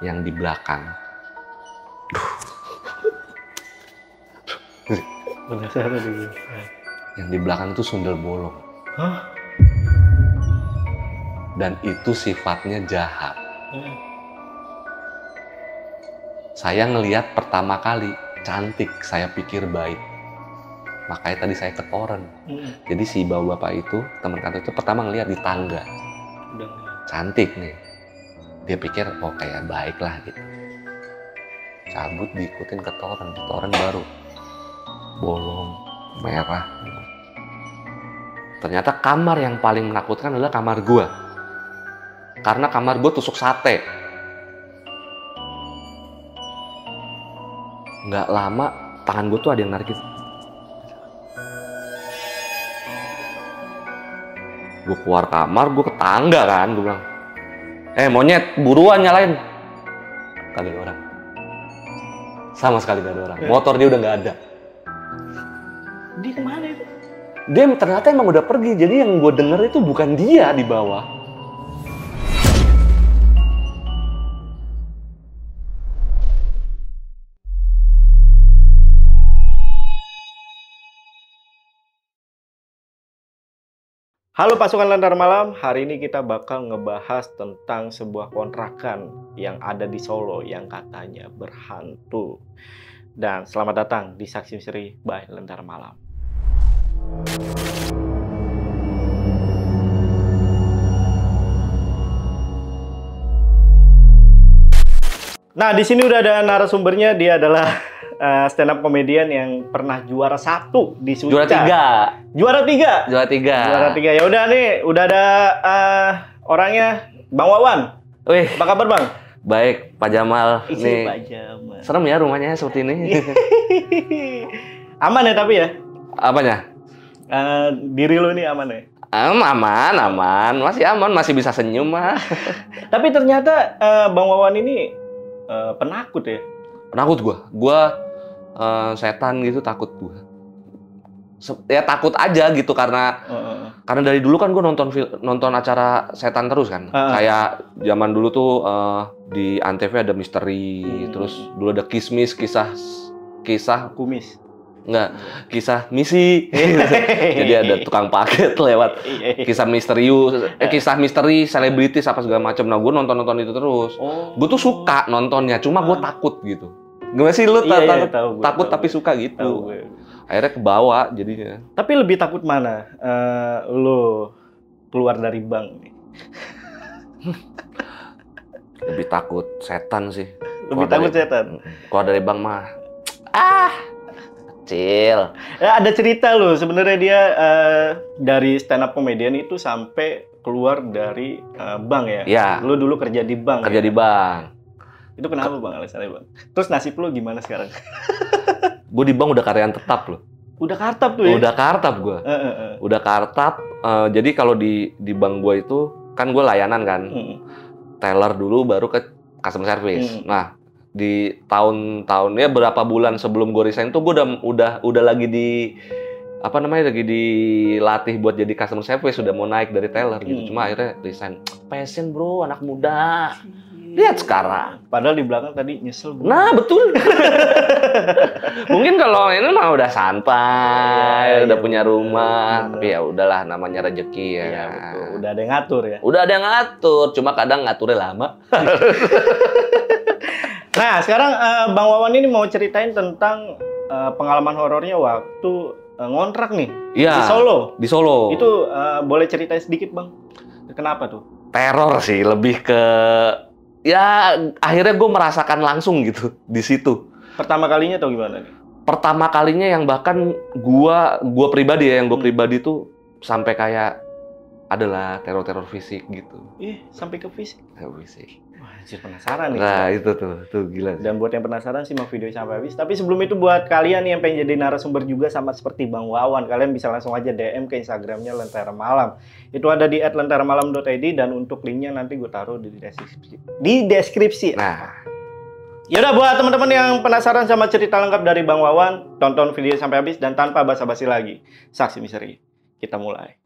yang di belakang. Penasaran juga. Yang di belakang itu sundel bolong. Hah? Dan itu sifatnya jahat. Saya ngelihat pertama kali cantik, saya pikir baik. Makanya tadi saya ketoren. Jadi si bapak itu, teman kantor itu pertama ngelihat di tangga. Udah. Cantik nih. Dia pikir, oh kayak baik lah gitu. Cabut diikutin ke toren baru. Bolong, merah. Ternyata kamar yang paling menakutkan adalah kamar gua. Karena kamar gua tusuk sate. Nggak lama, tangan gua tuh ada yang narik gitu. Gue keluar kamar, gue ke tangga kan, gue bilang, monyet, buruan nyalain. Kagak ada orang. Sama sekali gak ada orang. Motor dia udah gak ada. Dia kemana itu? Dia ternyata emang udah pergi, jadi yang gue denger itu bukan dia di bawah. Halo pasukan Lentera Malam, hari ini kita bakal ngebahas tentang sebuah kontrakan yang ada di Solo yang katanya berhantu. Dan selamat datang di Saksi Misteri by Lentera Malam. Nah, di sini udah ada narasumbernya, dia adalah stand up komedian yang pernah juara 1 di Suca. Juara 3. Ya udah nih, udah ada orangnya, Bang Wawan. Wih, Apa kabar Bang? baik, Pak Jamal. Nih, Pak Jamal. serem ya rumahnya seperti ini. Aman ya tapi ya? Apanya? Diri lu nih aman ya? Aman. Masih aman, masih bisa senyum mah. Tapi ternyata Bang Wawan ini penakut ya? Penakut gua setan gitu, takut gua. Ya takut aja gitu karena dari dulu kan gua nonton acara setan terus kan. Kayak zaman dulu tuh di Antv ada misteri, terus dulu ada kismis, kisah kumis. Enggak, kisah misi. Jadi ada tukang paket lewat kisah misterius, kisah misteri selebritis apa segala macam. Nah, gue nonton itu terus. Gue tuh suka nontonnya, cuma gue takut gitu. Gimana sih lu takut tapi suka gitu. Akhirnya kebawa jadinya. Tapi lebih takut mana? Lu keluar dari bank nih. Lebih takut setan sih. Lebih takut setan. Keluar dari bank mah. Kecil. Ya, ada cerita loh sebenarnya dia dari stand up comedian itu sampai keluar dari bank ya. Iya. Lu dulu kerja di bank. Kerja di bank. Itu kenapa Bang alasannya Bang? Terus nasib lu gimana sekarang? Gue di bank udah karyawan tetap loh. Udah kartap tuh ya? Udah kartap gue. Udah kartap. Jadi kalau di bank gue itu kan gue layanan kan. Teller dulu baru ke customer service. Nah, di tahun-tahunnya berapa bulan sebelum gue resign tuh gue udah lagi lagi dilatih buat jadi customer service, sudah mau naik dari teller gitu. Cuma akhirnya resign. Passion bro, anak muda. Lihat sekarang. Padahal di belakang tadi nyesel bro. Nah betul. Mungkin kalau ini mah udah santai, udah punya rumah. Tapi ya udahlah, namanya rezeki ya. Iya betul. Udah ada yang ngatur ya. Udah ada yang ngatur, cuma kadang ngaturnya lama. Nah sekarang Bang Wawan ini mau ceritain tentang pengalaman horornya waktu ngontrak nih. Iya. Di Solo. Itu boleh ceritain sedikit Bang? Kenapa tuh? Teror sih, lebih ke ya akhirnya gue merasakan langsung gitu di situ. Pertama kalinya atau gimana nih? Pertama kalinya yang bahkan gue pribadi ya, pribadi tuh sampai kayak adalah teror fisik gitu. Sampai ke fisik? Fisik. Wah, anjir penasaran nih. Nah, itu tuh gila. Dan buat yang penasaran sih mau video sampai habis. Tapi sebelum itu buat kalian yang pengen jadi narasumber juga sama seperti Bang Wawan, kalian bisa langsung aja DM ke Instagramnya Lentera Malam. Itu ada di @lenteramalam.id dan untuk linknya nanti gue taruh di deskripsi. Nah, yaudah buat teman-teman yang penasaran sama cerita lengkap dari Bang Wawan, tonton video sampai habis dan tanpa basa-basi lagi. Saksi Misteri, kita mulai.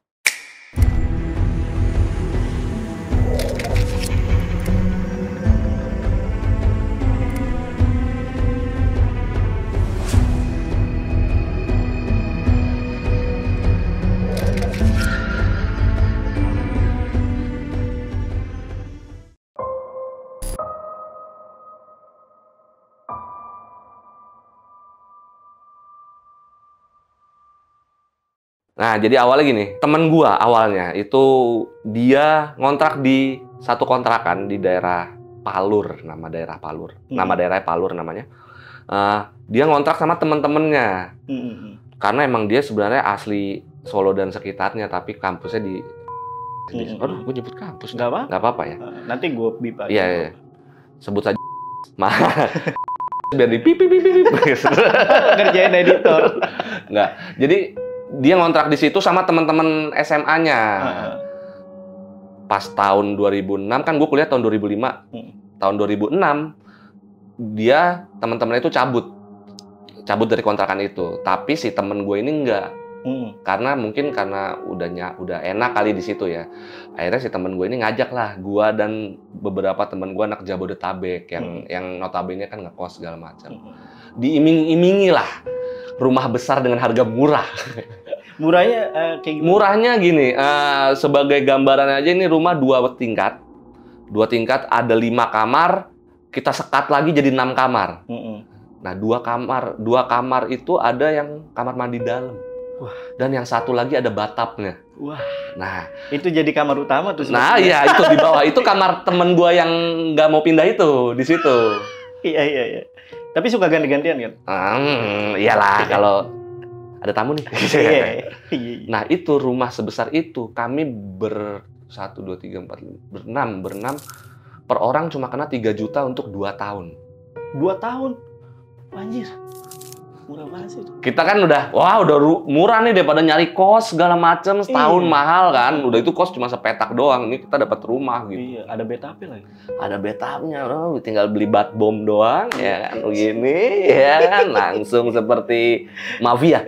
Nah, jadi awalnya gini, temen gua awalnya itu dia ngontrak di satu kontrakan di daerah Palur, nama daerah Palur. Nama daerahnya Palur namanya. Dia ngontrak sama temen-temennya. Karena emang dia sebenarnya asli Solo dan sekitarnya, tapi kampusnya di aduh, gue nyebut kampus. Nggak apa-apa ya. Nanti gue bip aja. Iya. Sebut saja. Biar di pip. Ngerjain editor. Nggak. Jadi dia ngontrak di situ sama teman-teman SMA-nya. Pas tahun 2006 kan gue kuliah tahun 2005. Tahun 2006 dia teman-teman itu cabut dari kontrakan itu. Tapi si temen gue ini enggak. Karena mungkin karena udah enak kali di situ ya. Akhirnya si temen gue ini ngajak lah gue dan beberapa temen gue anak Jabodetabek yang notabene kan ngekos segala macam. Diiming-imingi lah rumah besar dengan harga murah. Murahnya kayak gimana? Murahnya gini, sebagai gambaran aja ini rumah 2 tingkat. 2 tingkat ada 5 kamar, kita sekat lagi jadi 6 kamar. Nah, 2 kamar itu ada yang kamar mandi dalam. Wah. Dan yang satu lagi ada batapnya. Wah. Nah, itu jadi kamar utama tuh. Nah, iya itu di bawah. Itu kamar temen gua yang nggak mau pindah itu di situ. Iya. Tapi suka ganti-gantian kan? Iyalah kalau ada tamu nih. Iya. Nah, itu rumah sebesar itu kami 1, 2, 3, 4, berenam. Per orang cuma kena 3 juta untuk 2 tahun. 2 tahun? Anjir. Murah banget sih. Kita kan udah murah nih daripada nyari kos segala macem setahun mahal kan. Udah itu kos cuma sepetak doang. Ini kita dapat rumah gitu. Iya, ada bathtubnya lagi. Ada bathtubnya, tinggal beli batbom doang ya kan begini ya kan langsung seperti mafia.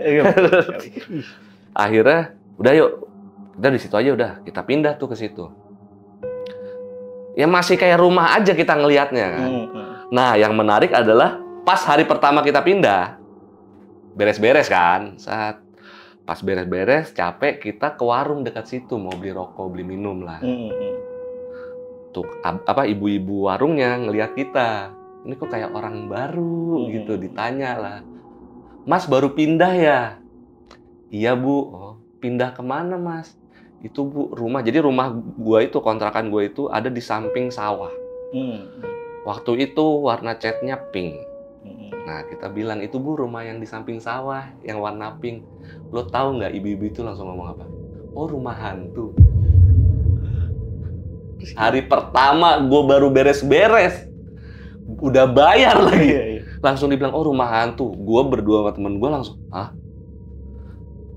Akhirnya udah yuk. Udah di situ aja udah. Kita pindah tuh ke situ. Ya masih kayak rumah aja kita ngelihatnya kan. Nah, yang menarik adalah pas hari pertama kita pindah, beres-beres kan, pas beres-beres capek kita ke warung dekat situ mau beli rokok, beli minum lah. Tuh ibu-ibu warungnya ngelihat kita, ini kok kayak orang baru gitu, ditanya lah, Mas baru pindah ya? Iya Bu. Oh, pindah kemana Mas? Itu Bu rumah, jadi rumah gua itu kontrakan gua itu ada di samping sawah. Waktu itu warna catnya pink. Nah, kita bilang, itu Bu rumah yang di samping sawah, yang warna pink. Lo tahu nggak ibu-ibu itu langsung ngomong apa? Oh, rumah hantu. Hari pertama gue baru beres-beres. Udah bayar lagi. Langsung dibilang, oh rumah hantu. Gue berdua sama temen gue langsung, hah?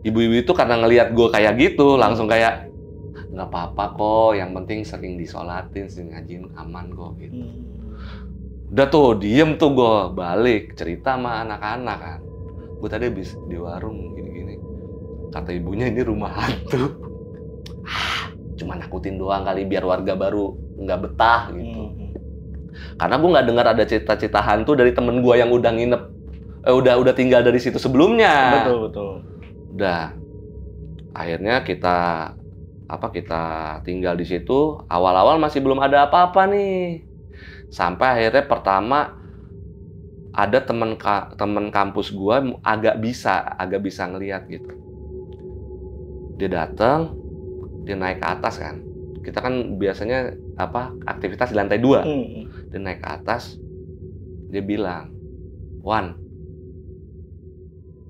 Ibu-ibu itu karena ngelihat gue kayak gitu, langsung kayak, nggak apa-apa kok, yang penting sering disolatin, sering ngajin, aman kok gitu. Udah tuh, diem tuh gue, balik, cerita sama anak-anak kan. Gue tadi habis di warung, gini-gini. Kata ibunya ini rumah hantu. Cuma nakutin doang kali, biar warga baru nggak betah gitu. Karena gue nggak dengar ada cerita-cerita hantu dari temen gue yang udah nginep, udah tinggal dari situ sebelumnya. Betul. Udah, akhirnya kita tinggal di situ. Awal-awal masih belum ada apa-apa nih. Sampai akhirnya pertama ada temen kampus gua agak bisa ngelihat gitu. Dia datang, dia naik ke atas kan. Kita kan biasanya aktivitas di lantai 2. Dia naik ke atas, dia bilang, "Wan,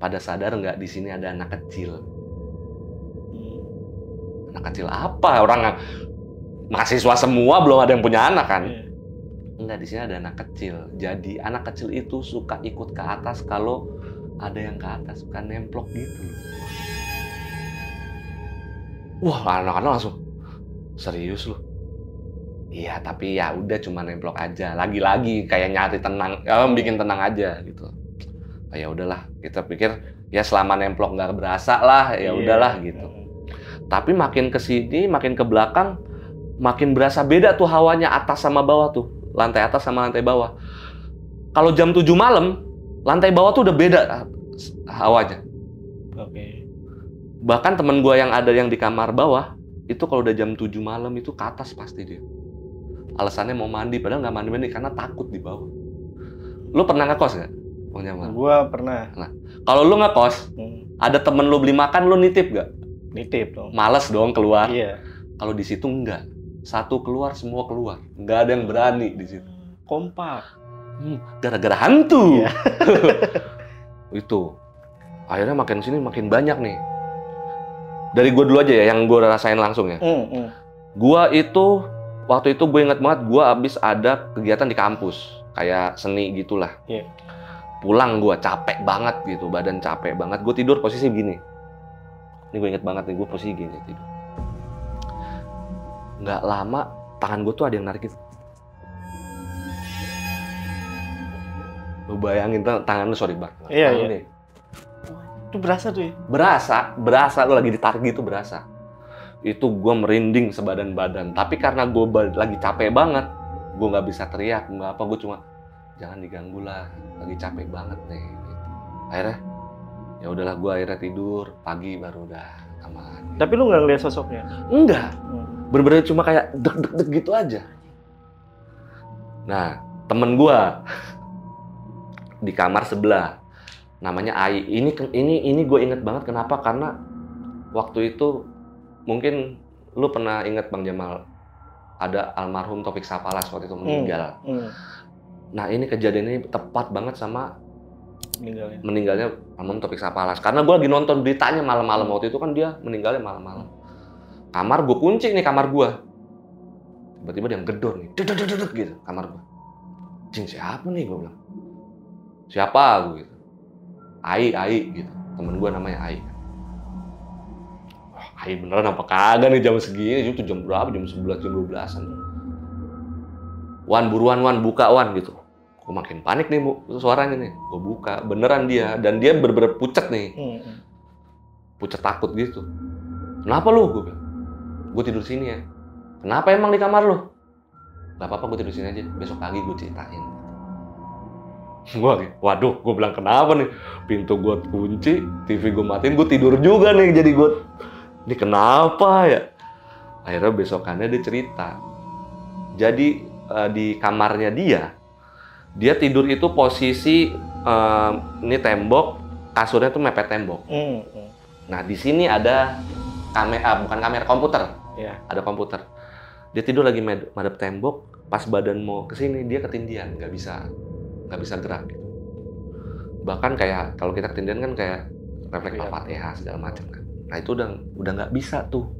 pada sadar nggak di sini ada anak kecil?" Anak kecil apa? Orang mahasiswa semua belum ada yang punya anak kan? Enggak, di sini ada anak kecil. Jadi anak kecil itu suka ikut ke atas kalau ada yang ke atas, suka nemplok gitu loh. Wah, anak-anak langsung, serius loh? Iya, tapi ya udah cuma nemplok aja. Lagi-lagi kayak nyari tenang, bikin tenang aja gitu. Ya udahlah, kita pikir ya selama nemplok nggak berasa lah, ya udahlah gitu. Tapi makin ke sini, makin ke belakang, makin berasa beda tuh hawanya atas sama bawah tuh. Lantai atas sama lantai bawah. Kalau jam 7 malam, lantai bawah tuh udah beda hawanya. Oke. Bahkan temen gue yang ada yang di kamar bawah, itu kalau udah jam 7 malam itu ke atas pasti dia. Alasannya mau mandi, padahal nggak mandi-mandi karena takut di bawah. Lu pernah ngekos nggak, Bang Jamal? Gua pernah. Nah, kalau lu ngekos, Ada temen lu beli makan, lu nitip gak? Nitip dong. Males dong keluar. Iya. Kalau di situ enggak. Satu keluar, semua keluar. Nggak ada yang berani di situ. Kompak. Gara-gara hantu. Iya. Itu. Akhirnya makin sini makin banyak nih. Dari gue dulu aja ya, yang gue rasain langsung ya. Gue itu, waktu itu gue inget banget, gue abis ada kegiatan di kampus. Kayak seni gitulah. Iya. Pulang gue capek banget gitu, badan capek banget. Gue tidur posisi gini. Ini gue inget banget nih, gue posisi gini tidur. Nggak lama, tangan gue tuh ada yang narik gitu. Lu bayangin tangan lu, sorry Bang. Iya, iya. Itu berasa tuh ya? Berasa lu lagi ditarik gitu, berasa. Itu gue merinding sebadan-badan. Tapi karena gue lagi capek banget, gue nggak bisa teriak, nggak apa, gue cuma jangan diganggu lah, lagi capek banget nih. Gitu. Akhirnya, ya udahlah, gue akhirnya tidur, pagi baru udah aman. Tapi lu nggak ngeliat sosoknya? Enggak, bener-bener cuma kayak deg-deg gitu aja. Nah, temen gue di kamar sebelah, namanya Ai. Ini gue inget banget, kenapa? Karena waktu itu mungkin lu pernah inget Bang Jamal, ada almarhum Taufik Sapalas waktu itu meninggal. Nah, ini kejadian ini tepat banget sama meninggalnya almarhum Taufik Sapalas. Karena gue lagi nonton beritanya malam-malam, waktu itu kan dia meninggalnya malam-malam. Kamar gue kunci nih, kamar gue. Tiba-tiba dia ngedor nih, dedek gitu kamar gue. Cing, siapa nih, gue bilang. Siapa, gue gitu. Ai gitu. Temen gue namanya Ai. Wah, Ai beneran apa kagak nih jam segini? Itu jam berapa? Jam 11, jam 12-an. Wan, buruan Wan, buka Wan gitu. Gue makin panik nih, Bu, suaranya nih. Gue buka, beneran dia. Dan dia bener-bener pucet nih. Pucet takut gitu. Kenapa lu? Gue bilang. Gue tidur sini ya. Kenapa emang di kamar lu? Gak apa-apa, gue tidur sini aja. Besok pagi gue ceritain. Waduh, gue bilang kenapa nih? Pintu gue kunci, TV gue matiin, gue tidur juga nih. Jadi gue, ini kenapa ya? Akhirnya besokannya dia cerita. Jadi di kamarnya dia tidur itu posisi ini tembok, kasurnya tuh mepet tembok. Nah, di sini ada bukan kamera, komputer. Ada komputer. Dia tidur lagi madep tembok, pas badan mau kesini dia ketindihan, nggak bisa gerak. Bahkan kayak kalau kita ketindihan kan kayak refleks Al-Fatihah segala macam kan. Nah, itu udah nggak bisa tuh,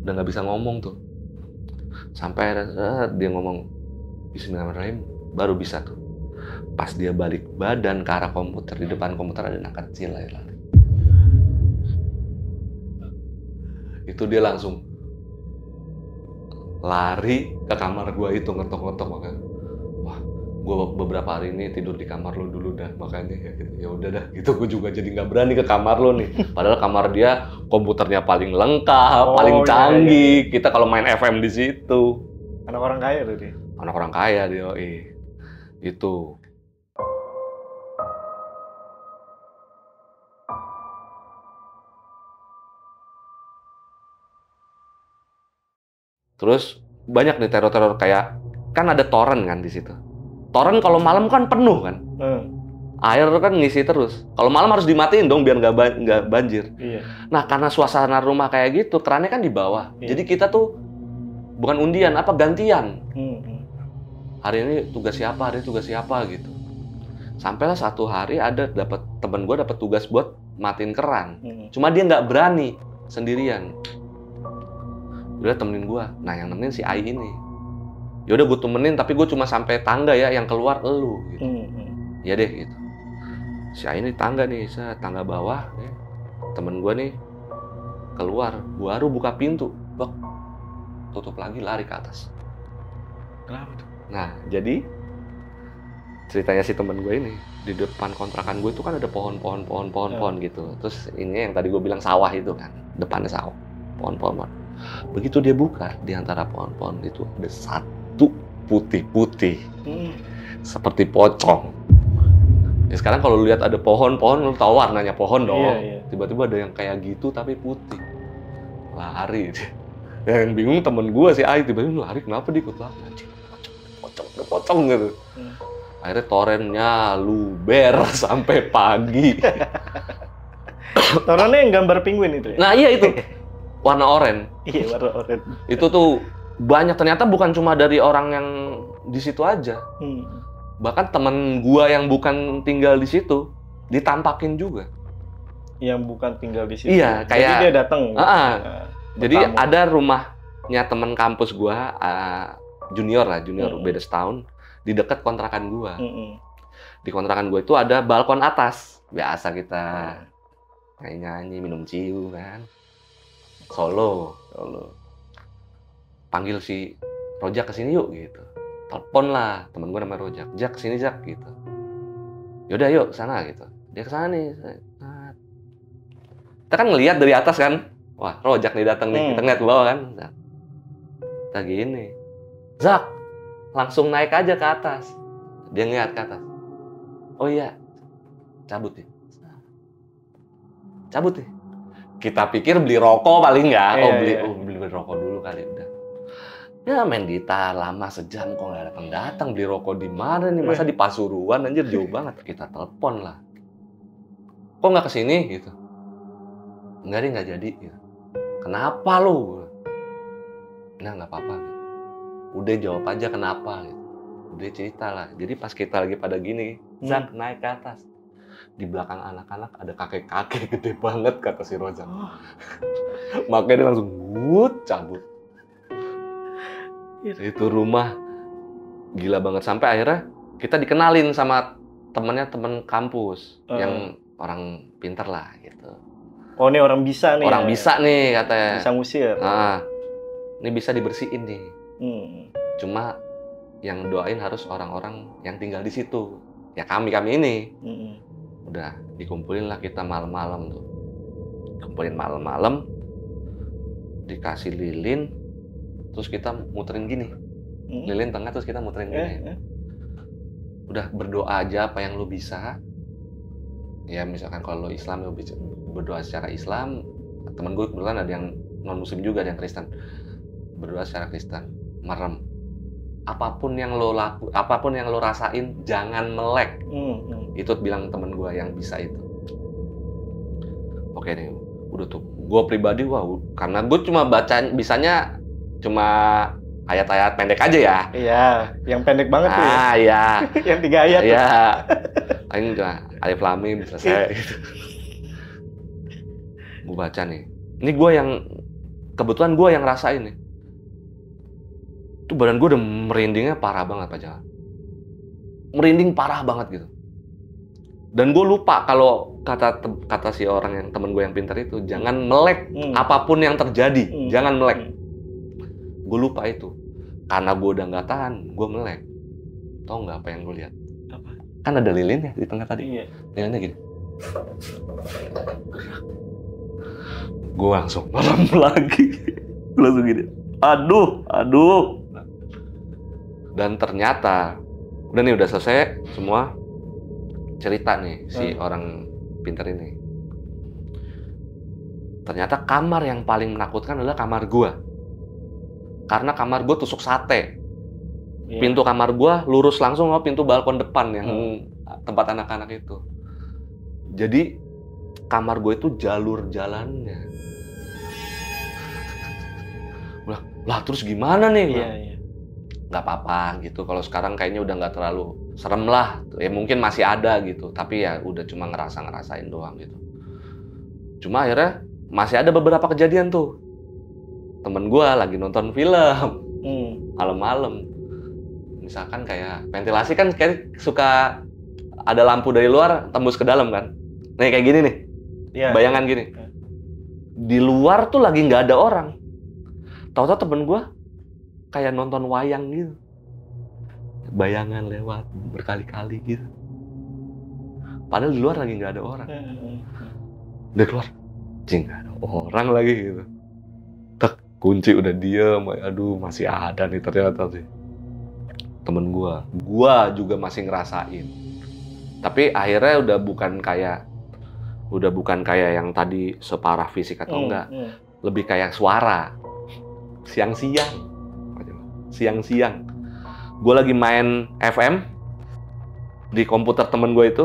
udah nggak bisa ngomong tuh. Sampai dia ngomong Bismillahirrahmanirrahim baru bisa tuh. Pas dia balik badan ke arah komputer, di depan komputer ada anak kecil lari. Itu dia langsung lari ke kamar gua itu, ngetok-ngetok, makanya wah, gua beberapa hari ini tidur di kamar lo dulu dah, makanya ya udah dah gitu. Gua juga jadi nggak berani ke kamar lo nih, padahal kamar dia komputernya paling lengkap, paling canggih. Kita kalau main FM di situ. Anak orang kaya tuh dia. Anak orang kaya dia, itu. Terus banyak nih teror-teror kayak, kan ada toren kan di situ. Toren kalau malam kan penuh kan. Air kan ngisi terus. Kalau malam harus dimatiin dong biar nggak banjir. Nah, karena suasana rumah kayak gitu, kerannya kan di bawah. Jadi kita tuh bukan undian, gantian. Hari ini tugas siapa, hari ini tugas siapa gitu. Sampailah satu hari temen gue dapat tugas buat matiin keran. Cuma dia nggak berani sendirian. Udah temenin gue. Nah, yang nemenin si Ai ini. Yaudah gue temenin, tapi gue cuma sampai tangga ya, yang keluar elu gitu. Ya deh gitu. Si Ai ini tangga nih, tangga bawah. Ya. Temen gue nih keluar, baru buka pintu, tutup lagi, lari ke atas. Kenapa tuh? Nah, jadi ceritanya si temen gue ini, di depan kontrakan gue itu kan ada pohon gitu. Terus ini yang tadi gue bilang sawah itu kan, depannya sawah, pohon. Begitu dia buka, di antara pohon-pohon itu ada satu putih-putih, seperti pocong. Ya sekarang kalau lu lihat ada pohon-pohon, lu tahu warnanya pohon dong. Tiba-tiba ada yang kayak gitu tapi putih. Lari. Yang bingung temen gue si Ai, tiba-tiba lari, kenapa dia ikut lari? Pocong gitu. Akhirnya torennya luber sampai pagi. Toronnya yang gambar penguin itu ya? Nah iya itu, warna oranye. Iya, warna oranye. Itu tuh banyak, ternyata bukan cuma dari orang yang di situ aja. Bahkan temen gua yang bukan tinggal di situ ditampakin juga. Yang bukan tinggal di situ. Iya, kayak jadi dia datang. Jadi ada rumahnya temen kampus gua, junior beda setahun, di dekat kontrakan gua. Di kontrakan gua itu ada balkon atas. Biasa kita nyanyi, minum ciu kan. Solo. Panggil si Rojak kesini yuk gitu. Telepon lah, temen gue namanya Rojak. Jak kesini Jak gitu. Yaudah yuk sana gitu. Dia kesana nih. Kita kan ngelihat dari atas kan. Wah Rojak nih datang nih. Kita ngeliat ke bawah kan. Kita gini. Zak, langsung naik aja ke atas. Dia ngeliat ke atas. Oh iya, cabut nih. Cabut nih. Kita pikir beli rokok paling nggak. Beli rokok dulu kali udah. Ya main gitar lama sejam kok nggak datang beli rokok di mana nih, masa di Pasuruan anjir jauh banget. Kita telepon lah, kok nggak kesini gitu. Enggak deh, nggak jadi gitu. Kenapa lu? Nah nggak apa-apa gitu. Udah jawab aja kenapa gitu. Udah cerita lah. Jadi pas kita lagi pada gini, Zak naik ke atas, di belakang anak-anak ada kakek-kakek gede banget kata si Rozak. Makanya dia langsung cabut. Itu rumah gila banget, sampai akhirnya kita dikenalin sama temen kampus yang orang pinter lah gitu. Oh ini orang bisa nih. Orang bisa nih katanya. Bisa ngusir. Nah, ini bisa dibersihin nih. Cuma yang doain harus orang-orang yang tinggal di situ. Ya kami ini. Udah dikumpulin lah kita malam-malam tuh. Kumpulin malam-malam, dikasih lilin. Terus kita muterin gini, lilin tengah terus kita muterin gini. Udah berdoa aja apa yang lo bisa. Ya misalkan kalau lo Islam lo berdoa secara Islam. Temen gue kebetulan ada yang non Muslim juga, ada yang Kristen. Berdoa secara Kristen, merem. Apapun yang lo rasain, jangan melek. Itu bilang temen gue yang bisa itu. Oke nih, udah tuh. Gue pribadi karena gue cuma bisanya cuma ayat-ayat pendek aja ya. Iya, yang pendek banget tuh ya. Iya. Yang 3 ayat. Iya. Paling cuma alif lam mim selesai gitu. Gue baca nih. Ini kebetulan gue yang rasain nih. Itu badan gue udah merindingnya parah banget Pak Jalan. Merinding parah banget gitu. Dan gue lupa kalau kata si orang yang temen gue yang pintar itu, jangan melek apapun yang terjadi, jangan melek. Gue lupa itu, karena gue udah nggak tahan, gue melek. Tau nggak apa yang gue lihat? Apa? Kan ada lilin ya di tengah tadi. Iya. Lilinnya gini. Gue langsung merem lagi. Langsung gini. Aduh. Dan ternyata, udah selesai semua cerita nih si orang pintar ini. Ternyata kamar yang paling menakutkan adalah kamar gue. Karena kamar gue tusuk sate. Pintu kamar gue lurus langsung ke pintu balkon depan yang tempat anak-anak itu. Jadi kamar gue itu jalur jalannya. Lah terus gimana nih? Gak apa-apa gitu. Kalau sekarang kayaknya udah nggak terlalu serem lah. Ya mungkin masih ada gitu. Tapi ya udah cuma ngerasain doang gitu. Cuma akhirnya masih ada beberapa kejadian tuh. Temen gue lagi nonton film malam-malam, misalkan kayak ventilasi kan kayak suka ada lampu dari luar tembus ke dalam kan, nih kayak gini nih, bayangan gini. Di luar tuh lagi nggak ada orang, tahu-tahu temen gue kayak nonton wayang gitu, bayangan lewat berkali-kali gitu, padahal di luar lagi nggak ada orang. Dia keluar, nggak ada orang lagi gitu. Kunci udah diem, aduh masih ada nih ternyata sih. Temen gua juga masih ngerasain. Tapi akhirnya udah bukan kayak yang tadi separah fisik atau enggak. Lebih kayak suara. Siang-siang. Gua lagi main FM di komputer temen gua itu.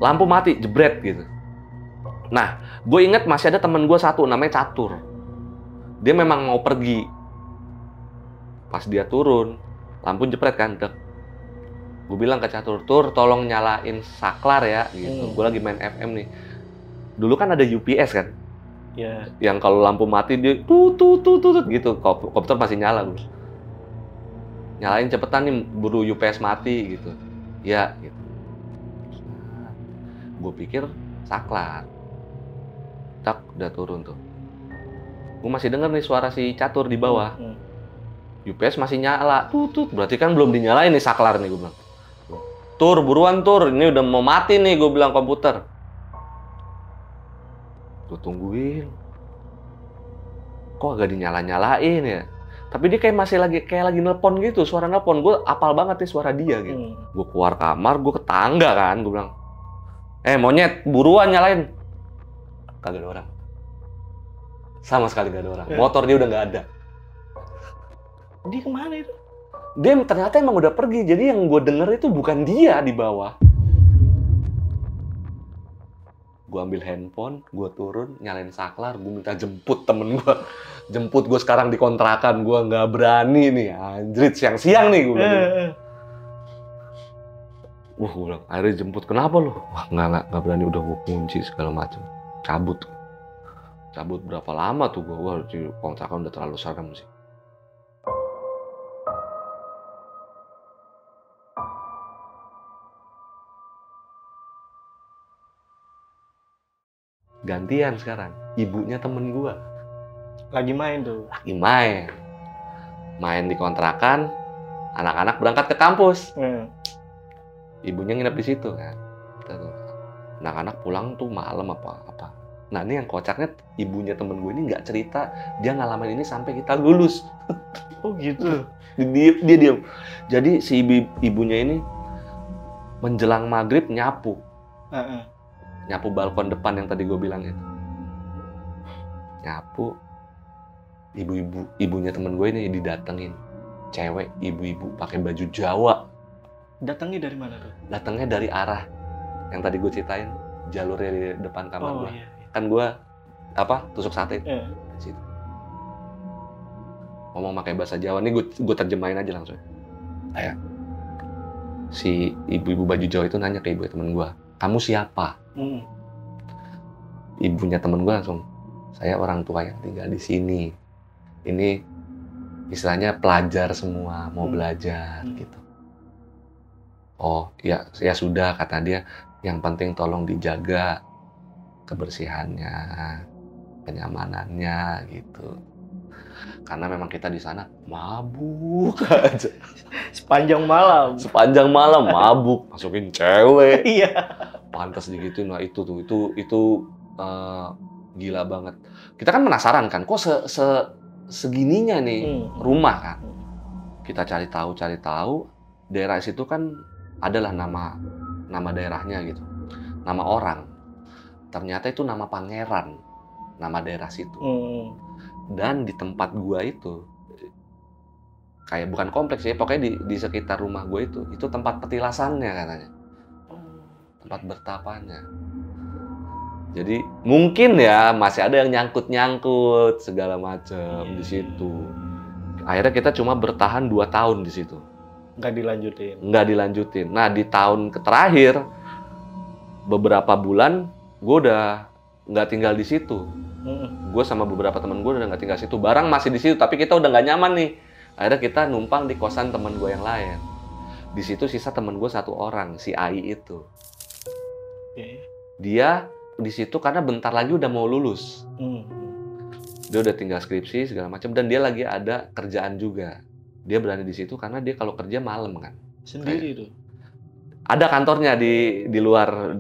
Lampu mati, jebret gitu. Nah, gue inget masih ada temen gue satu namanya Catur. Dia memang mau pergi. Pas dia turun, lampu jepret kan, dek. Gue bilang ke Catur, Tur, tolong nyalain saklar ya, gitu. Gue lagi main FM nih. Dulu kan ada UPS kan, yang kalau lampu mati dia tut gitu. Komputer masih nyala gue. Nyalain cepetan nih, buru UPS mati gitu. Ya, gitu. Gue pikir saklar. Tak, udah turun tuh. Gue masih denger nih suara si Catur di bawah. UPS masih nyala, tutut. Berarti kan belum dinyalain nih saklar nih, gue bilang. Tur, buruan Tur, ini udah mau mati nih, gue bilang komputer. Gue tungguin. Kok agak dinyala-nyalain ya? Tapi dia kayak masih kayak lagi nelpon gitu, suara nelpon. Gue apal banget nih suara dia gitu. Gue keluar kamar, gue ke tangga kan, gue bilang, monyet, buruan nyalain. Kagak ada orang. Sama sekali gak ada orang. Motor dia udah gak ada. Dia kemana itu? Dia ternyata emang udah pergi. Jadi yang gue denger itu bukan dia di bawah. Gue ambil handphone, gue turun, nyalain saklar, gue minta jemput temen gue. Jemput gue sekarang di kontrakan, gue gak berani nih. Anjrit, siang-siang nih gue bilang. Wah, gue bilang, akhirnya jemput. Kenapa lo? Wah, gak berani, udah gue kunci segala macam. Cabut berapa lama tuh gue? Wah, di kontrakan udah terlalu serem sih. Gantian sekarang, ibunya temen gue. Lagi main tuh? Lagi main. Main di kontrakan, anak-anak berangkat ke kampus. Ibunya nginep di situ kan. Anak-anak pulang tuh malam apa. Nah ini yang kocaknya, ibunya temen gue ini nggak cerita dia ngalamin ini sampai kita lulus. Oh gitu? Dia diam. Jadi si ibunya ini menjelang maghrib nyapu. Nyapu balkon depan yang tadi gue bilang itu. Nyapu. Ibunya temen gue ini didatengin. Cewek, ibu-ibu pakai baju Jawa. Datangnya dari mana tuh? Datangnya dari arah yang tadi gue ceritain, jalurnya di depan kamar gue. Iya. Kan gue tusuk sate di situ. Ngomong pakai bahasa Jawa, ini gue terjemahin aja langsung. Kayak si ibu-ibu baju Jawa itu nanya ke ibu temen gue, kamu siapa? Ibunya temen gue langsung, saya orang tua yang tinggal di sini. Ini istilahnya pelajar semua, mau belajar gitu. Oh ya sudah, kata dia. Yang penting tolong dijaga kebersihannya, kenyamanannya gitu. Karena memang kita di sana mabuk aja. Sepanjang malam mabuk, masukin cewek. Iya. Pantas digituin. Nah itu gila banget. Kita kan penasaran kan, kok segininya nih rumah kan. Kita cari tahu. Daerah situ kan adalah nama daerahnya gitu. Nama orang. Ternyata itu nama pangeran. Nama daerah situ. Dan di tempat gua itu kayak bukan kompleks ya, pokoknya di sekitar rumah gua itu tempat petilasannya katanya. Tempat bertapanya. Jadi mungkin ya masih ada yang nyangkut segala macam di situ. Akhirnya kita cuma bertahan 2 tahun di situ. Nggak dilanjutin. Nah di tahun terakhir beberapa bulan gue udah nggak tinggal di situ. Gue sama beberapa teman gue udah nggak tinggal di situ. Barang masih di situ, tapi kita udah nggak nyaman nih. Akhirnya kita numpang di kosan teman gue yang lain. Di situ sisa teman gue 1 orang, si Ai itu. Dia di situ karena bentar lagi udah mau lulus. Dia udah tinggal skripsi segala macam, dan dia lagi ada kerjaan juga. Dia berani di situ karena dia kalau kerja malam kan. Sendiri tuh. Ada kantornya di luar,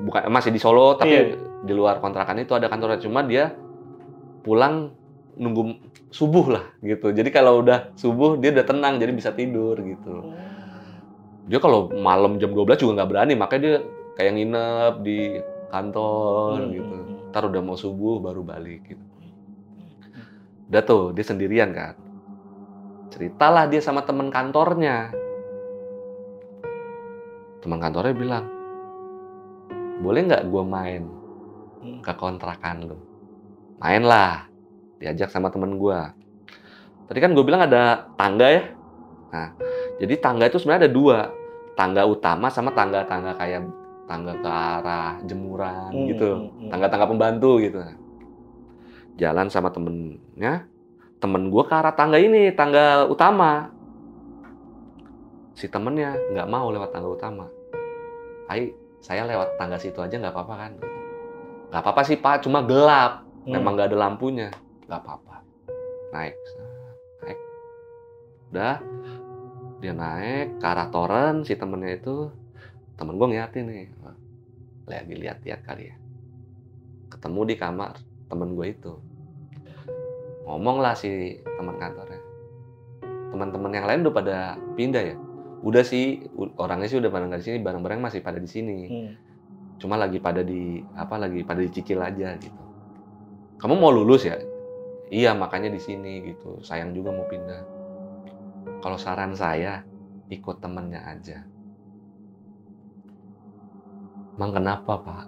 bukan masih di Solo, tapi di luar kontrakan itu ada kantornya. Cuma dia pulang nunggu subuh lah gitu. Jadi kalau udah subuh dia udah tenang, jadi bisa tidur gitu. Dia kalau malam jam 12 juga nggak berani, makanya dia kayak nginep di kantor gitu. Ntar udah mau subuh baru balik gitu. Udah tuh dia sendirian kan. Ceritalah dia sama teman kantornya. Teman kantornya bilang, boleh nggak gue main ke kontrakan lu. Main lah, diajak sama temen gue. Tadi kan gue bilang ada tangga ya. Nah, jadi tangga itu sebenarnya ada 2. Tangga utama sama tangga-tangga kayak tangga ke arah jemuran gitu. Tangga-tangga pembantu gitu. Jalan sama temennya, temen gue ke arah tangga ini, tangga utama. Si temennya nggak mau lewat tangga utama. Saya lewat tangga situ aja nggak apa-apa kan? Nggak apa-apa sih Pak, cuma gelap. Memang nggak ada lampunya. Nggak apa-apa. Naik. Udah, dia naik ke arah toren, si temennya itu, temen gue ngeliatin nih. Lagi lihat-lihat kali ya. Ketemu di kamar temen gue itu. Ngomong lah si teman kantornya. Teman-teman yang lain udah pada pindah ya? Udah sih, orangnya sih udah pada nggak di sini, barang-barang masih pada di sini. Cuma lagi pada dicicil aja gitu. Kamu mau lulus ya? Iya, makanya di sini gitu. Sayang juga mau pindah. Kalau saran saya, ikut temennya aja. Emang kenapa, Pak?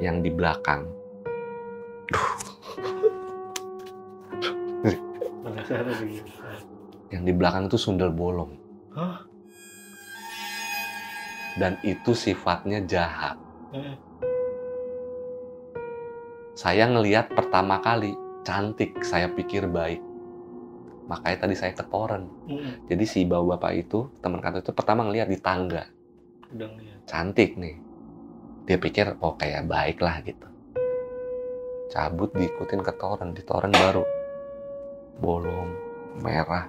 Yang di belakang. Yang di belakang itu sundel bolong. Hah? Dan itu sifatnya jahat. Saya ngelihat pertama kali, cantik, saya pikir baik. Makanya tadi saya ke toren. Jadi si bapak itu, teman kantor itu pertama ngelihat di tangga. Cantik nih. Dia pikir, oh kayak baik lah gitu. Cabut diikutin ke toren. Di toren baru bolong, merah.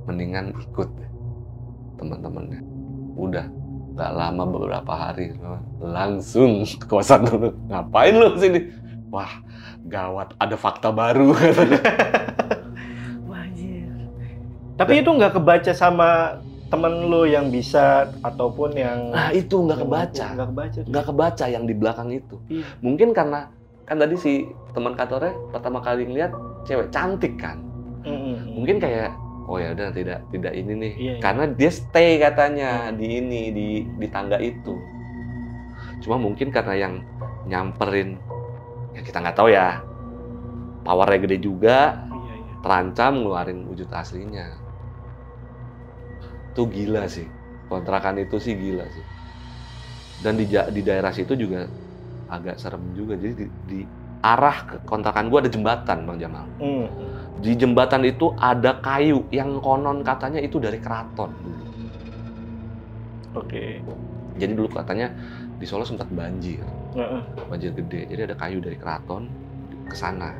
Mendingan ikut teman-temannya. Udah, gak lama beberapa hari langsung ke kosan dulu. Ngapain lu sini? Wah, gawat, ada fakta baru. Wajir. Tapi itu nggak kebaca sama temen lu yang bisa ataupun yang... Nah itu nggak kebaca. Nggak kebaca yang di belakang itu. Iya. Mungkin karena kan tadi si teman kantornya pertama kali ngeliat cewek cantik kan. Mungkin kayak oh ya udah tidak ini nih. Iya. Karena dia stay katanya di tangga itu. Cuma mungkin karena yang nyamperin ya kita nggak tahu ya. Powernya gede juga. Terancam ngeluarin wujud aslinya. Itu gila sih. Kontrakan itu sih gila sih. Dan di daerah situ juga agak serem juga. Jadi di arah ke kontrakan gua ada jembatan, Bang Jamal. Di jembatan itu ada kayu yang konon katanya itu dari keraton dulu. Oke. Jadi dulu katanya di Solo sempat banjir. Banjir gede. Jadi ada kayu dari keraton ke sana.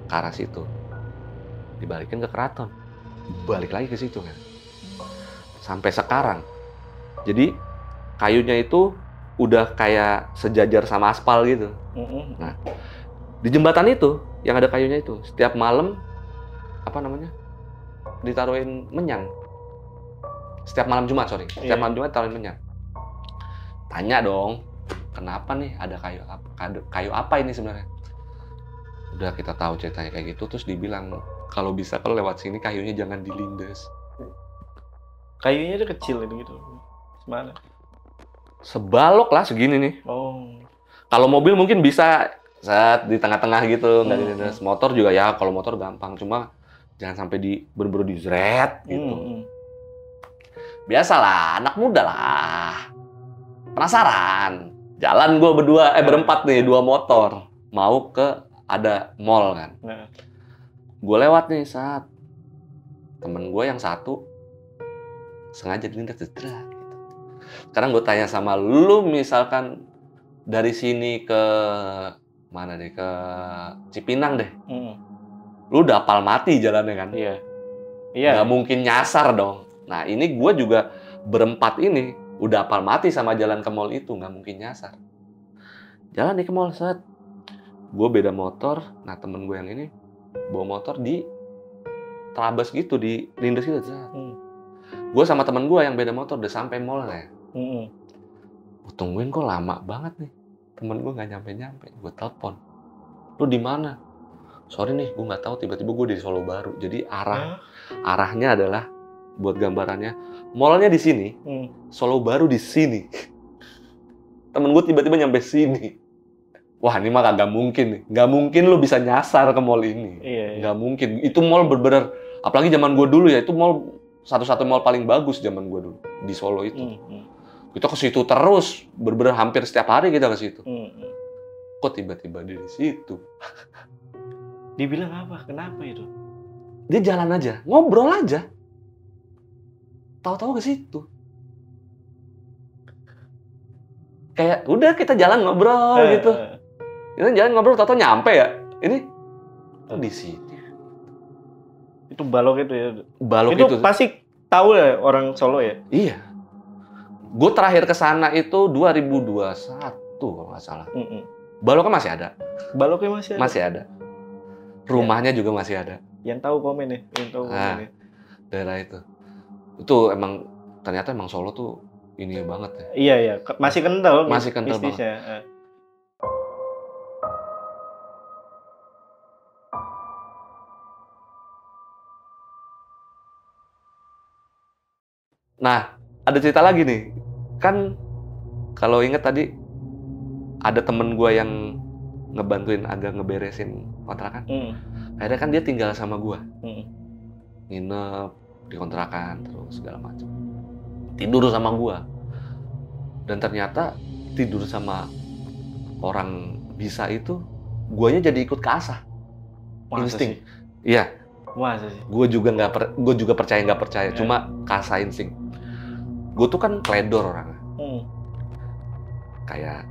Ke arah situ. Dibalikin ke keraton. Balik lagi ke situ kan. Sampai sekarang. Jadi kayunya itu udah kayak sejajar sama aspal gitu. Nah, di jembatan itu yang ada kayunya itu setiap malam ditaruhin menyang. Setiap malam Jumat, setiap malam Jumat ditaruhin menyang. Tanya dong, kenapa nih ada kayu apa ini sebenarnya? Udah kita tahu ceritanya kayak gitu, terus dibilang kalau bisa kalau lewat sini kayunya jangan dilindas. Kayunya itu kecil gitu. Semana? Sebalok lah segini nih. Oh. Kalau mobil mungkin bisa di tengah-tengah gitu, nggak dilindas. Motor juga ya, kalau motor gampang. Cuma jangan sampai bener-bener dizret gitu. Biasalah, anak muda lah. Penasaran. Jalan gue berempat nih, 2 motor. Mau ke ada mall kan. Gue lewat nih saat temen gue yang satu sengaja dilindas gitu. Sekarang gue tanya sama lu, misalkan dari sini ke mana deh, ke Cipinang deh. Lu udah apal mati jalannya kan? Iya. Nggak mungkin nyasar dong. Nah ini gue juga berempat ini udah apal mati sama jalan ke mall itu, nggak mungkin nyasar. Jalan nih ke mall, set. Gue beda motor, nah temen gue yang ini bawa motor di terabas gitu, di lindas gitu. Gue sama temen gue yang beda motor udah sampai mallnya. Gue tungguin kok lama banget nih. Temen gue nggak nyampe. Gue telepon. Lu di mana? Sorry nih, gue nggak tahu. Tiba-tiba gue di Solo Baru. Jadi arahnya adalah buat gambarannya. Mallnya di sini, Solo Baru di sini. Temen gue tiba-tiba nyampe sini. Wah, ini mah kagak mungkin nih. Nggak mungkin lu bisa nyasar ke mall ini. Nggak mungkin. Itu mall bener-bener, apalagi zaman gue dulu ya, itu mall satu-satu mall paling bagus zaman gue dulu di Solo itu. Kita ke situ terus, bener-bener hampir setiap hari kita ke situ. Kok tiba-tiba dia di situ? Dia bilang apa? Kenapa itu? Dia jalan aja, ngobrol aja. Tahu-tahu ke situ. Kayak udah kita jalan ngobrol gitu. Kita jalan ngobrol, tahu-tahu nyampe ya. Ini di sini. Itu balok itu ya. Balok itu pasti tahu ya orang Solo ya. Iya. Gue terakhir ke sana itu 2021 kalau nggak salah. Baloknya masih ada. Baloknya masih ada. Masih ada. Rumahnya juga masih ada. Yang tahu komen ya, yang tahu komen ya. Daerah itu. Itu emang ternyata emang Solo tuh ini banget ya. Iya, masih kental. Masih kental banget. Nah, ada cerita lagi nih. Kan kalau inget tadi ada temen gue yang ngebantuin agak ngeberesin kontrakan. Akhirnya kan dia tinggal sama gue. Nginep di kontrakan terus segala macam. Tidur sama gue. Dan ternyata tidur sama orang bisa itu, guanya jadi ikut keasah. Insting. Iya. Masa sih? Gue juga percaya nggak percaya, cuma keasah insting. Gue tuh kan kledor orangnya. Kayak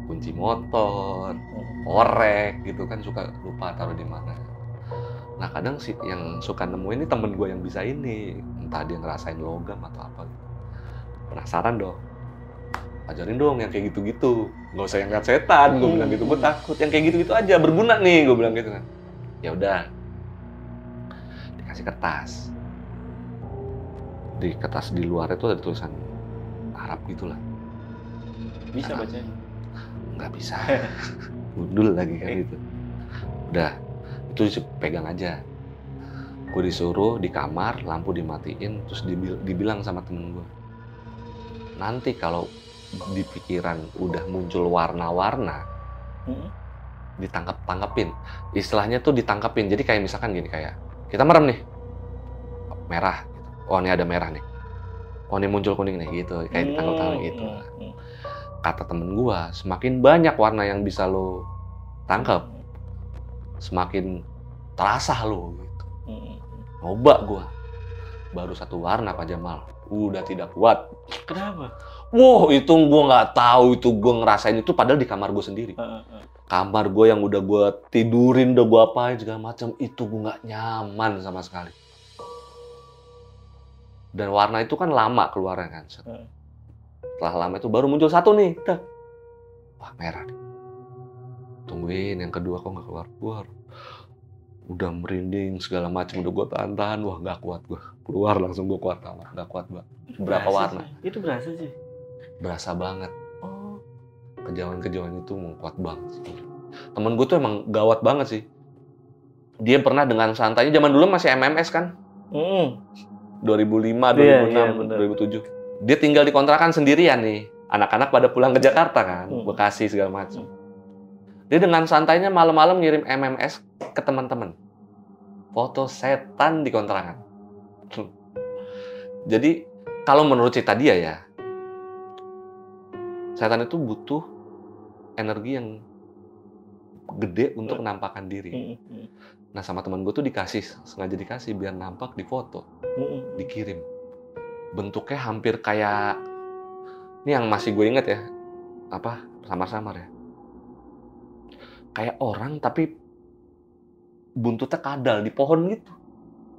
kunci motor, korek gitu kan suka lupa taruh di mana. Nah kadang sih yang suka nemuin ini temen gue yang bisa ini, entah dia ngerasain logam atau apa gitu. Penasaran dong, ajarin dong yang kayak gitu-gitu, nggak usah yang lihat setan, gue bilang gitu, gue takut yang kayak gitu-gitu aja berguna nih, gue bilang gitu kan. Ya udah, dikasih kertas, di kertas di luar itu ada tulisan Arab gitulah. Bisa bacanya? Nggak bisa, gundul lagi kan gitu. Udah, itu pegang aja. Gue disuruh di kamar, lampu dimatiin, terus dibilang sama temen gue, nanti kalau di pikiran udah muncul warna-warna, ditangkepin. Istilahnya tuh ditangkepin. Jadi kayak misalkan gini, kayak kita merem nih, merah. Oh ini ada merah nih. Oh ini muncul kuning nih gitu. Kayak ditangkap gitu. Kata temen gue, semakin banyak warna yang bisa lo tangkap, semakin terasa lo gitu. Coba gue, baru satu warna Pak Jamal, udah tidak kuat. Kenapa? Wow, itu gue nggak tahu, itu gue ngerasain itu padahal di kamar gue sendiri. Kamar gue yang udah gue tidurin, udah gue apain segala macam, itu gue nggak nyaman sama sekali. Dan warna itu kan lama keluarnya kan. Setelah lama itu baru muncul satu nih. Wah merah nih. Tungguin yang kedua kok nggak keluar. Udah merinding segala macam, udah gue tahan. Wah nggak kuat gue. Keluar langsung gue keluar kamar. Nggak kuat banget. Berapa warna? Itu berasa sih? Berasa banget. Kejauhan-kejauhan itu kuat banget sih. Temen gue tuh emang gawat banget sih. Dia pernah dengan santainya, zaman dulu masih MMS kan? 2005, 2006, 2007. Dia tinggal di kontrakan sendirian nih. Anak-anak pada pulang ke Jakarta kan, Bekasi segala macam. Dia dengan santainya malam-malam ngirim MMS ke teman-teman. Foto setan di kontrakan. Jadi kalau menurut cerita dia ya, setan itu butuh energi yang gede untuk menampakkan diri. Nah sama teman gue tuh sengaja dikasih biar nampak di foto, dikirim. Bentuknya hampir kayak, ini yang masih gue inget ya, samar-samar ya. Kayak orang tapi buntutnya kadal di pohon gitu.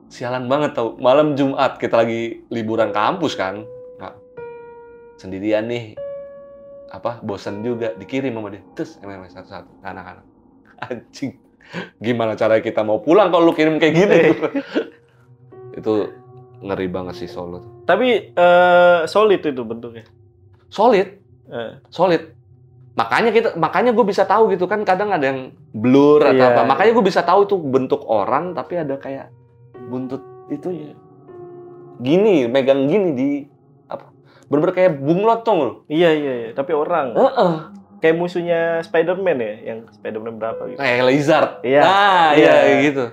Sialan banget tau, malam Jumat kita lagi liburan kampus kan. Nah, sendirian nih, bosan juga, dikirim sama dia. Terus MMS satu-satu, anak-anak. Anjing, gimana cara kita mau pulang kalau lu kirim kayak gini? Itu ngeri banget sih Solo tuh. Tapi solid itu bentuknya. Solid. Makanya gue bisa tahu gitu kan, kadang ada yang blur atau apa. Makanya gue bisa tahu itu bentuk orang tapi ada kayak buntut itu ya. gini, megang gini di apa? Bener-bener kayak bunglon tong lo. Iya. Tapi orang. Kayak musuhnya Spider-Man ya, yang Spider-Man berapa gitu. Kayak lizard. Iya. Nah, iya gitu.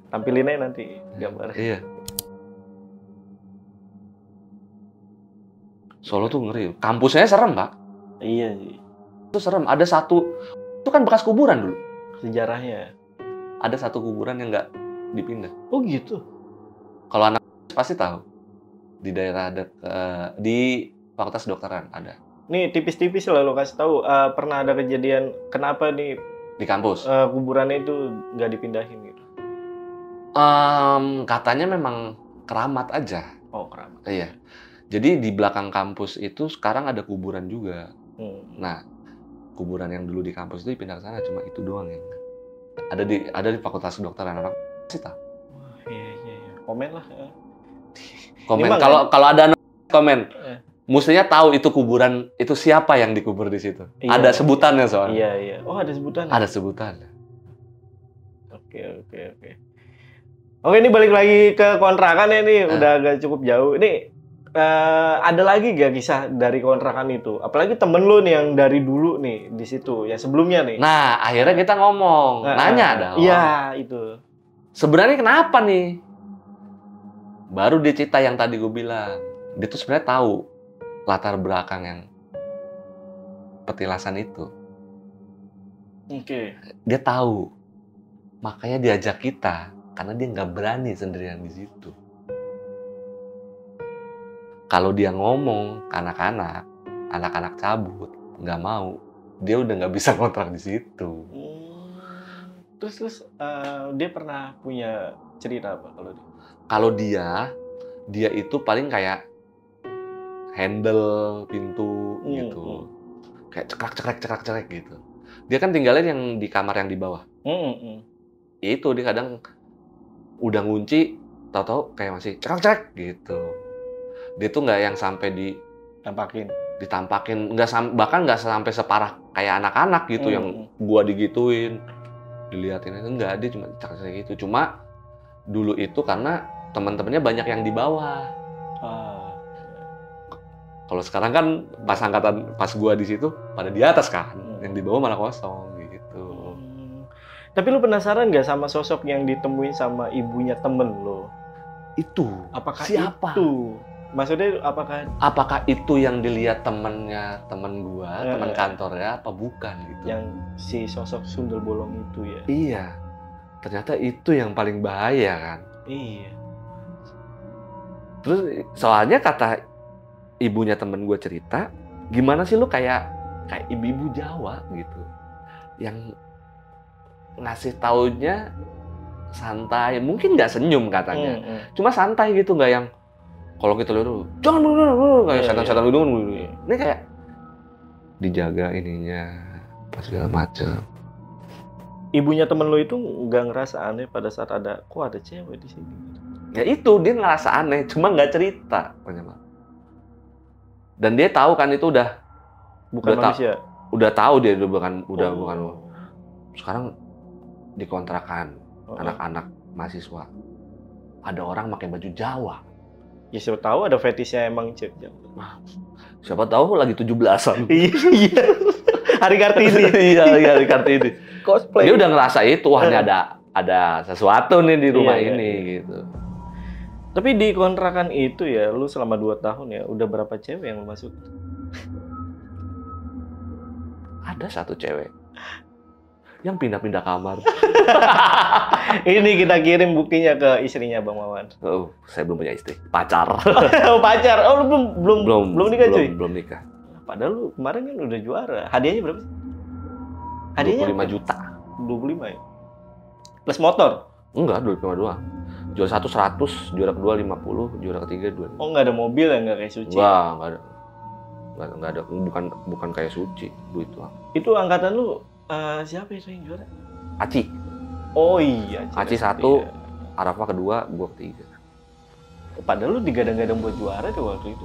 Tampilinnya nanti gambar. Iya. Solo tuh ngeri. Kampusnya serem, Pak. Iya sih. Itu serem. Ada satu, itu kan bekas kuburan dulu. Sejarahnya. Ada satu kuburan yang nggak dipindah. Oh gitu? Kalau anak pasti tahu. Di daerah di Fakultas Kedokteran ada. Nih tipis-tipis lah lo kasih tahu. Pernah ada kejadian kenapa nih Di kampus? Kuburannya itu nggak dipindahin gitu? Katanya memang keramat aja. Oh keramat. Iya. Jadi di belakang kampus itu sekarang ada kuburan juga. Nah, kuburan yang dulu di kampus itu dipindah ke sana, cuma itu doang yang ada di Fakultas Kedokteran. Anak sih tahu. Iya. Komen lah. Komen kalau ada komen. Mestinya tahu itu kuburan itu siapa yang dikubur di situ. Iya, ada sebutannya soalnya. Iya. Oh, ada sebutannya. Ada sebutannya. Oke. Oke, ini balik lagi ke kontrakan ya nih, udah agak cukup jauh. Ini ada lagi gak kisah dari kontrakan itu? Apalagi temen lu nih yang dari dulu nih di situ, yang sebelumnya nih. Nah, akhirnya kita ngomong, nanya dong. Iya, itu. Sebenarnya kenapa nih? Baru dia cerita yang tadi gue bilang. Dia tuh sebenarnya tahu latar belakang yang petilasan itu. Oke. Dia tahu. Makanya diajak kita karena dia nggak berani sendirian di situ. Kalau dia ngomong ke anak-anak cabut, nggak mau, dia udah nggak bisa ngontrak di situ. Terus dia pernah punya cerita apa kalau dia itu paling kayak handle pintu gitu, kayak cekrek gitu. Dia kan tinggalnya yang di kamar yang di bawah. Itu dia kadang udah ngunci, tahu-tahu kayak masih cekrek gitu. Dia tuh nggak yang sampai ditampakin, bahkan nggak sampai separah kayak anak-anak gitu yang gua digituin, diliatin itu enggak, dia cuma cekrek gitu. Cuma dulu itu karena teman-temannya banyak yang di bawah. Kalau sekarang kan pas gua di situ pada di atas kan, yang di bawah malah kosong gitu. Tapi lu penasaran nggak sama sosok yang ditemuin sama ibunya temen lo? Itu apakah siapa? Itu maksudnya apakah itu yang dilihat temen gua, teman kantornya apa bukan gitu? Yang si sosok sundel bolong itu ya? Iya. Ternyata itu yang paling bahaya kan? Iya. Terus soalnya kata ibunya temen gue cerita, gimana sih lu kayak ibu-ibu Jawa gitu, yang ngasih taunya santai, mungkin nggak senyum katanya, cuma santai gitu, nggak yang kalau kita lihat jangan kayak setan-setan gitu. Ini kayak dijaga ininya, pas segala macam. Ibunya temen lo itu nggak ngerasa aneh pada saat ada cewek di sini? Ya itu dia ngerasa aneh, cuma nggak cerita. Dan dia tahu kan itu udah manusia. Udah tahu dia bukan. Sekarang dikontrakan anak-anak mahasiswa. Ada orang pakai baju Jawa. Ya siapa tahu ada fetishnya emang cewek Jawa. Siapa tahu lagi 17-an. Iya. Hari Kartini. Iya, hari Kartini. Cosplay. Dia udah ngerasa itu, wah ini ada sesuatu nih di rumah ini gitu. Tapi di kontrakan itu ya, lu selama 2 tahun ya, udah berapa cewek yang lu masuk? Ada satu cewek yang pindah-pindah kamar. Ini kita kirim buktinya ke istrinya Bang Wawan. Oh, saya belum punya istri, pacar. Pacar. Oh, lu belum nikah cuy? Belum nikah. Padahal lu kemarin kan udah juara. Hadiahnya berapa sih? Hadiahnya 25 juta. 25 ya? Plus motor? Enggak, 25 doang. Juara 1 100, juara kedua 50, juara ketiga 2. Oh, nggak ada mobil ya, nggak kayak Suci? Enggak ada. Bukan kayak Suci, duit doang. Itu angkatan lu siapa itu yang juara? Aci. Oh iya. Aci 1, Arafah kedua, gua ketiga. Padahal lu digadang-gadang buat juara tuh waktu itu.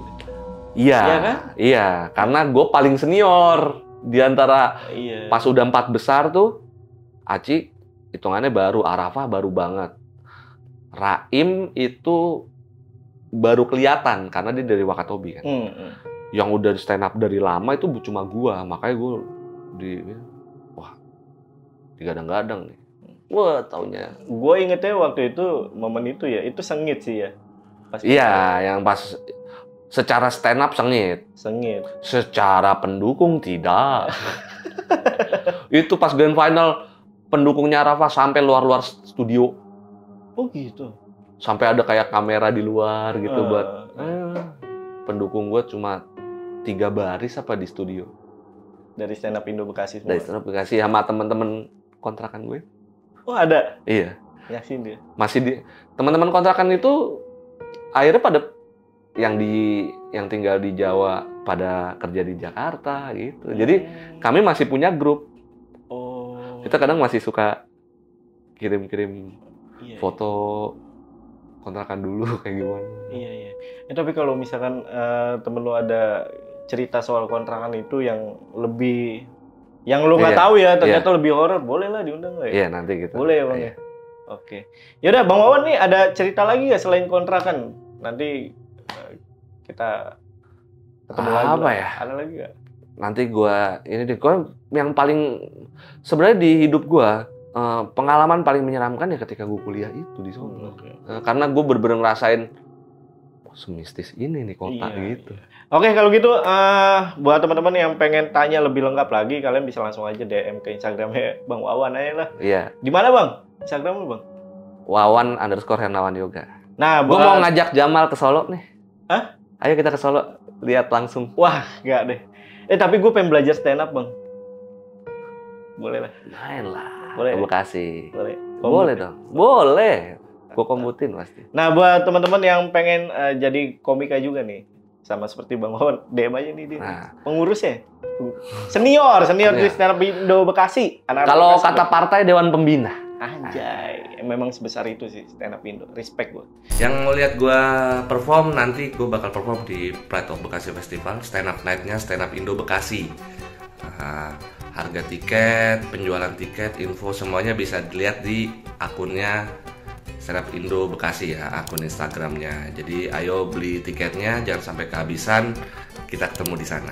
Iya, iya kan? Iya, karena gue paling senior di antara pas udah 4 besar tuh, Aci hitungannya baru, Arafah baru banget, Raim itu baru kelihatan karena dia dari Wakatobi kan. Yang udah stand up dari lama itu cuma gua, makanya gua digadang-gadang nih. Wah, taunya. Gua ingetnya waktu itu momen itu ya, itu sengit sih ya. Iya, yang pas secara stand up sengit. Secara pendukung tidak. Itu pas grand final pendukungnya Rafa sampai luar studio. Oh gitu. Sampai ada kayak kamera di luar gitu buat pendukung gue cuma 3 baris apa di studio. Dari stand up Indo Bekasi semua. Dari stand up Bekasi sama teman-teman kontrakan gue. Oh ada? Iya. Yakin dia. Masih di teman-teman kontrakan itu akhirnya pada yang tinggal di Jawa pada kerja di Jakarta gitu. Jadi kami masih punya grup. Oh. Kita kadang masih suka kirim-kirim foto kontrakan dulu kayak gimana. Iya. Tapi kalau misalkan temen lu ada cerita soal kontrakan itu yang lebih yang lu nggak tahu ya, ternyata lebih horor, boleh lah diundang lah ya? Iya, nanti gitu. Boleh ya Bang ya? Oke. Yaudah Bang Wawan nih ada cerita lagi nggak selain kontrakan? Nanti kita ketemu lagi. Apa ya? Ada lagi nggak? Nanti gua yang paling sebenarnya di hidup gua pengalaman paling menyeramkan ya ketika gua kuliah itu di Solo. Karena gua bener-bener ngerasain semistis ini nih kota gitu. Oke, kalau gitu buat teman-teman yang pengen tanya lebih lengkap lagi, kalian bisa langsung aja DM ke Instagramnya Bang Wawan aja lah. Iya. Di mana Bang? Instagram lu Bang? Wawan_Hernawan Yoga. Nah, gua mau ngajak Jamal ke Solo nih. Hah? Ayo kita ke Solo, lihat langsung. Wah, enggak deh. Tapi gue pengen belajar stand up Bang. Boleh lah. Main lah. Boleh. Ke Bekasi. Boleh. Boleh dong. Boleh. Gue kombutin pasti. Nah, buat teman-teman yang pengen jadi komika juga nih, sama seperti Bang Wawan, DM aja nih dia. Nah. Pengurusnya. Senior di stand up Indo Bekasi. Kalau kata partai Dewan Pembina. Anjay, memang sebesar itu sih stand up Indo. Respect gue. Yang mau lihat gue perform nanti gue bakal perform di Pride of Bekasi Festival. Stand up night-nya Stand up Indo Bekasi. Harga tiket, penjualan tiket, info semuanya bisa dilihat di akunnya Stand up Indo Bekasi ya, akun Instagramnya. Jadi ayo beli tiketnya, jangan sampai kehabisan. Kita ketemu di sana.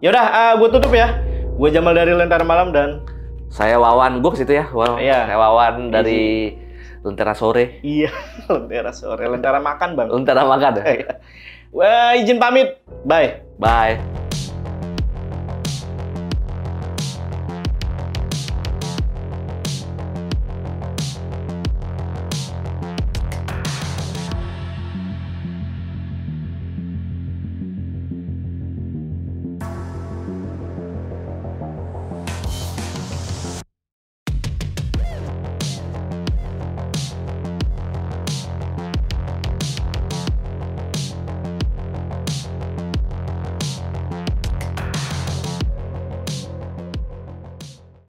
Yaudah, gue tutup ya. Gue Jamal dari Lentera Malam dan saya Wawan. Gue ke situ ya. Saya Wawan dari Lentera Sore. Iya, Lentera Sore. Lentera Makan Bang. Lentera Makan ya. Wah, izin pamit. Bye. Bye.